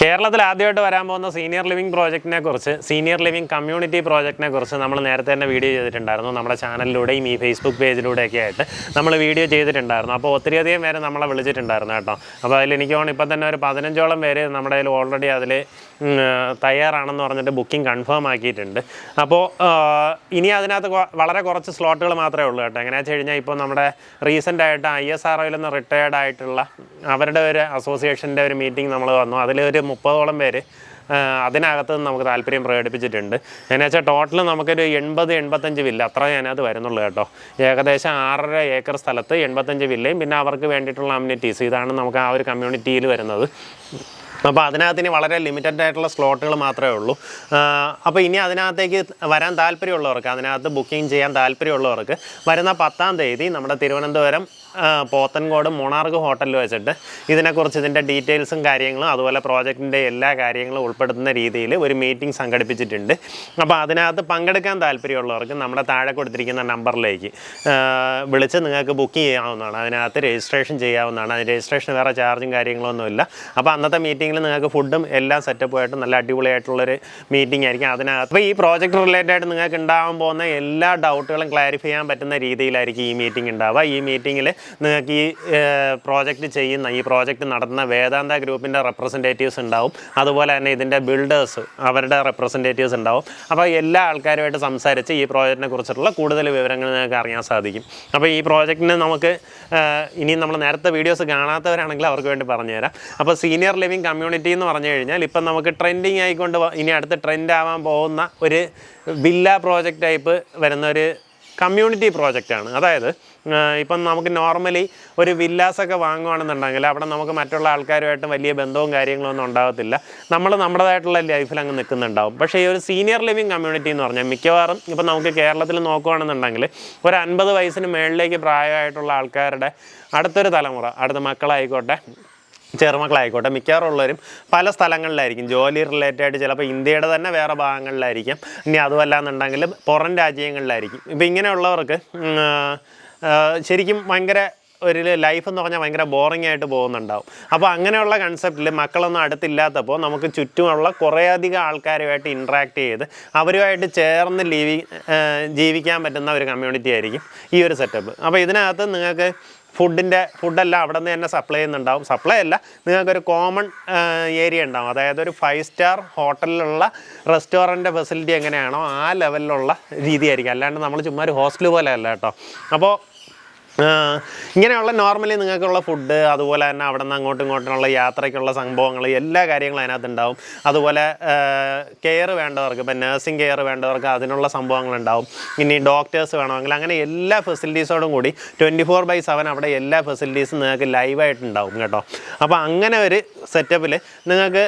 കേരളത്തിൽ ആദ്യമായിട്ട് വരാൻ പോകുന്ന സീനിയർ ലിവിംഗ് പ്രോജക്റ്റിനെ കുറിച്ച്, സീനിയർ ലിവിംഗ് കമ്മ്യൂണിറ്റി പ്രോജക്റ്റിനെ കുറിച്ച് നമ്മൾ നേരത്തെ തന്നെ വീഡിയോ ചെയ്തിട്ടുണ്ടായിരുന്നു. നമ്മുടെ ചാനലിലൂടെയും ഈ ഫേസ്ബുക്ക് പേജിലൂടെയൊക്കെ ആയിട്ട് നമ്മൾ വീഡിയോ ചെയ്തിട്ടുണ്ടായിരുന്നു. അപ്പോൾ ഒത്തിരിയധികം പേര് നമ്മളെ വിളിച്ചിട്ടുണ്ടായിരുന്നു കേട്ടോ. അപ്പോൾ അതിൽ എനിക്ക് തോന്നുന്നു ഇപ്പം തന്നെ ഒരു 15ഓളം പേര് നമ്മുടെ കയ്യിൽ ഓൾറെഡി അതിൽ തയ്യാറാണെന്ന് പറഞ്ഞിട്ട് ബുക്കിംഗ് കൺഫേം ആക്കിയിട്ടുണ്ട്. അപ്പോൾ ഇനി അതിനകത്ത് വളരെ കുറച്ച് സ്ലോട്ടുകൾ മാത്രമേ ഉള്ളൂ കേട്ടോ. എങ്ങനെയാണെന്ന് വെച്ച് കഴിഞ്ഞാൽ ഇപ്പോൾ നമ്മുടെ റീസെൻ്റായിട്ട് ISROയിൽ നിന്ന് റിട്ടയേർഡ് ആയിട്ടുള്ള അവരുടെ ഒരു അസോസിയേഷൻ്റെ ഒരു മീറ്റിംഗ് നമ്മൾ വന്നു. അതിലൊരു 30ഓളം പേര് അതിനകത്ത് നമുക്ക് താല്പര്യം പ്രകടിപ്പിച്ചിട്ടുണ്ട്. എന്നു വെച്ചാൽ ടോട്ടൽ നമുക്കൊരു 80-85 വില്ല അത്ര അതിനകത്ത് വരുന്നുള്ളൂ കേട്ടോ. ഏകദേശം 6.5 ഏക്കർ സ്ഥലത്ത് 85 വില്ലയും പിന്നെ അവർക്ക് വേണ്ടിയിട്ടുള്ള അമ്യൂണിറ്റീസ്, ഇതാണ് നമുക്ക് ആ ഒരു കമ്മ്യൂണിറ്റിയിൽ വരുന്നത്. അപ്പോൾ അതിനകത്തിന് വളരെ ലിമിറ്റഡ് ആയിട്ടുള്ള സ്ലോട്ടുകൾ മാത്രമേ ഉള്ളൂ. അപ്പോൾ ഇനി അതിനകത്തേക്ക് വരാൻ താല്പര്യമുള്ളവർക്ക്, അതിനകത്ത് ബുക്കിംഗ് ചെയ്യാൻ താല്പര്യമുള്ളവർക്ക് വരുന്ന 10-ാം തീയതി നമ്മുടെ തിരുവനന്തപുരം പോത്തൻകോട് മൊണാർക്ക് ഹോട്ടലിൽ വെച്ചിട്ട് ഇതിനെക്കുറിച്ച് ഇതിൻ്റെ ഡീറ്റെയിൽസും കാര്യങ്ങളും അതുപോലെ പ്രോജക്റ്റിൻ്റെ എല്ലാ കാര്യങ്ങളും ഉൾപ്പെടുത്തുന്ന രീതിയിൽ ഒരു മീറ്റിംഗ് സംഘടിപ്പിച്ചിട്ടുണ്ട്. അപ്പോൾ അതിനകത്ത് പങ്കെടുക്കാൻ താല്പര്യമുള്ളവർക്ക് നമ്മുടെ താഴെ കൊടുത്തിരിക്കുന്ന നമ്പറിലേക്ക് വിളിച്ച് നിങ്ങൾക്ക് ബുക്ക് ചെയ്യാവുന്നതാണ്. അതിനകത്ത് രജിസ്ട്രേഷൻ ചെയ്യാവുന്നതാണ്. അതിന് രജിസ്ട്രേഷൻ വേറെ ചാർജും കാര്യങ്ങളൊന്നുമില്ല. അപ്പോൾ അന്നത്തെ മീറ്റിങ്ങിൽ നിങ്ങൾക്ക് ഫുഡും എല്ലാം സെറ്റപ്പുമായിട്ട് നല്ല അടിപൊളിയായിട്ടുള്ളൊരു മീറ്റിംഗ് ആയിരിക്കും. അതിനകത്ത് അപ്പോൾ ഈ പ്രോജക്റ്റ് റിലേറ്റഡ് നിങ്ങൾക്ക് ഉണ്ടാകാൻ പോകുന്ന എല്ലാ ഡൗട്ടുകളും ക്ലാരിഫൈ ചെയ്യാൻ പറ്റുന്ന രീതിയിലായിരിക്കും ഈ മീറ്റിംഗ് ഉണ്ടാവുക. ഈ മീറ്റിങ്ങിൽ നിങ്ങൾക്ക് ഈ പ്രോജക്റ്റ് ചെയ്യുന്ന, ഈ പ്രോജക്റ്റ് നടത്തുന്ന വേദാന്ത ഗ്രൂപ്പിൻ്റെ റെപ്രസെൻറ്റേറ്റീവ്സ് ഉണ്ടാവും. അതുപോലെ തന്നെ ഇതിൻ്റെ ബിൽഡേഴ്സ് അവരുടെ റെപ്രസെൻറ്റേറ്റീവ്സ് ഉണ്ടാവും. അപ്പോൾ എല്ലാ ആൾക്കാരുമായിട്ട് സംസാരിച്ച് ഈ പ്രോജക്റ്റിനെ കുറിച്ചിട്ടുള്ള കൂടുതൽ വിവരങ്ങൾ നിങ്ങൾക്ക് അറിയാൻ സാധിക്കും. അപ്പോൾ ഈ പ്രോജക്റ്റിന് നമുക്ക് ഇനി നമ്മൾ നേരത്തെ വീഡിയോസ് കാണാത്തവരാണെങ്കിൽ അവർക്ക് വേണ്ടി പറഞ്ഞുതരാം. അപ്പോൾ സീനിയർ ലിവിംഗ് കമ്മ്യൂണിറ്റി എന്ന് പറഞ്ഞു കഴിഞ്ഞാൽ ഇപ്പം നമുക്ക് ട്രെൻഡിങ് ആയിക്കൊണ്ട് ഇനി അടുത്ത് ട്രെൻഡ് ആവാൻ പോകുന്ന ഒരു വില്ല പ്രോജക്റ്റ് ടൈപ്പ് വരുന്ന ഒരു കമ്മ്യൂണിറ്റി പ്രോജക്റ്റാണ്. അതായത് ഇപ്പം നമുക്ക് നോർമലി ഒരു വില്ലാസൊക്കെ വാങ്ങുകയാണെന്നുണ്ടെങ്കിൽ അവിടെ നമുക്ക് മറ്റുള്ള ആൾക്കാരുമായിട്ട് വലിയ ബന്ധവും കാര്യങ്ങളൊന്നും ഉണ്ടാകത്തില്ല. നമ്മൾ നമ്മുടേതായിട്ടുള്ള ലൈഫിൽ അങ്ങ് നിൽക്കുന്നുണ്ടാവും. പക്ഷേ ഈ ഒരു സീനിയർ ലിവിംഗ് കമ്മ്യൂണിറ്റി എന്ന് പറഞ്ഞാൽ മിക്കവാറും ഇപ്പം നമുക്ക് കേരളത്തിൽ നോക്കുകയാണെന്നുണ്ടെങ്കിൽ ഒരു 50 വയസ്സിന് മുകളിലേക്ക് പ്രായമായിട്ടുള്ള ആൾക്കാരുടെ അടുത്തൊരു തലമുറ, അടുത്ത മക്കളായിക്കോട്ടെ ചെറുമക്കളായിക്കോട്ടെ, മിക്കവാറുള്ളവരും പല സ്ഥലങ്ങളിലായിരിക്കും ജോലി റിലേറ്റഡ്. ചിലപ്പോൾ ഇന്ത്യയുടെ തന്നെ വേറെ ഭാഗങ്ങളിലായിരിക്കും. ഇനി അതുമല്ലാന്നുണ്ടെങ്കിൽ പുറം രാജ്യങ്ങളിലായിരിക്കും. ഇപ്പം ഇങ്ങനെയുള്ളവർക്ക് ശരിക്കും ഭയങ്കര ഒരു ലൈഫ് എന്ന് പറഞ്ഞാൽ ഭയങ്കര ബോറിംഗ് ആയിട്ട് പോകുന്നുണ്ടാവും. അപ്പോൾ അങ്ങനെയുള്ള കൺസെപ്റ്റിൽ മക്കളൊന്നും അടുത്തില്ലാത്തപ്പോൾ നമുക്ക് ചുറ്റുമുള്ള കുറേയധികം ആൾക്കാരുമായിട്ട് ഇൻട്രാക്ട് ചെയ്ത് അവരുമായിട്ട് ചേർന്ന് ജീവിക്കാൻ പറ്റുന്ന ഒരു കമ്മ്യൂണിറ്റി ആയിരിക്കും ഈ ഒരു സെറ്റപ്പ്. അപ്പോൾ ഇതിനകത്ത് നിങ്ങൾക്ക് ഫുഡെല്ലാം അവിടെ നിന്ന് തന്നെ സപ്ലൈ ചെയ്യുന്നുണ്ടാവും. സപ്ലൈ അല്ല, നിങ്ങൾക്കൊരു കോമൺ ഏരിയ ഉണ്ടാവും. അതായത് ഒരു 5 സ്റ്റാർ ഹോട്ടലിലുള്ള റെസ്റ്റോറൻറ്റ് ഫെസിലിറ്റി എങ്ങനെയാണോ ആ ലെവലിലുള്ള രീതിയായിരിക്കും. അല്ലാണ്ട് നമ്മൾ ചുമ്മാ ഒരു ഹോസ്റ്റൽ പോലെ അല്ല കേട്ടോ. അപ്പോൾ ഇങ്ങനെയുള്ള നോർമലി നിങ്ങൾക്കുള്ള ഫുഡ്, അതുപോലെ തന്നെ അവിടെ നിന്ന് അങ്ങോട്ടും ഇങ്ങോട്ടുമുള്ള യാത്രയ്ക്കുള്ള സംഭവങ്ങൾ, എല്ലാ കാര്യങ്ങളും അതിനകത്ത് ഉണ്ടാവും. അതുപോലെ കെയർ വേണ്ടവർക്ക്, ഇപ്പം നഴ്സിംഗ് കെയർ വേണ്ടവർക്ക് അതിനുള്ള സംഭവങ്ങളുണ്ടാവും. ഇനി ഡോക്ടേഴ്സ് വേണമെങ്കിൽ അങ്ങനെ എല്ലാ ഫെസിലിറ്റീസോടും കൂടി 24/7 അവിടെ എല്ലാ ഫെസിലിറ്റീസും നിങ്ങൾക്ക് ലൈവായിട്ടുണ്ടാവും കേട്ടോ. അപ്പോൾ അങ്ങനെ ഒരു സെറ്റപ്പിൽ നിങ്ങൾക്ക്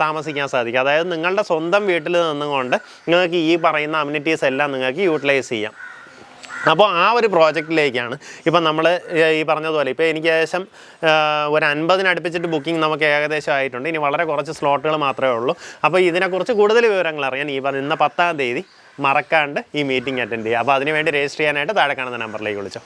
താമസിക്കാൻ സാധിക്കും. അതായത് നിങ്ങളുടെ സ്വന്തം വീട്ടിൽ നിന്നുകൊണ്ട് നിങ്ങൾക്ക് ഈ പറയുന്ന അമ്യൂണിറ്റീസ് എല്ലാം നിങ്ങൾക്ക് യൂട്ടിലൈസ് ചെയ്യാം. അപ്പോൾ ആ ഒരു പ്രോജക്റ്റിലേക്കാണ് ഇപ്പം നമ്മൾ ഈ പറഞ്ഞതുപോലെ ഇപ്പോൾ എനിക്ക് ഏകദേശം ഒരു 50 അടുപ്പിച്ചിട്ട് ബുക്കിംഗ് നമുക്ക് ഏകദേശം ആയിട്ടുണ്ട്. ഇനി വളരെ കുറച്ച് സ്ലോട്ടുകൾ മാത്രമേ ഉള്ളൂ. അപ്പോൾ ഇതിനെക്കുറിച്ച് കൂടുതൽ വിവരങ്ങൾ അറിയാൻ ഈ പറയുന്ന 10-ാം തീയതി മറക്കാണ്ട് ഈ മീറ്റിംഗ് അറ്റൻഡ് ചെയ്യുക. അപ്പോൾ അതിനുവേണ്ടി രജിസ്റ്റർ ചെയ്യാനായിട്ട് താഴെ കാണുന്ന നമ്പറിലേക്ക് വിളിച്ചോ.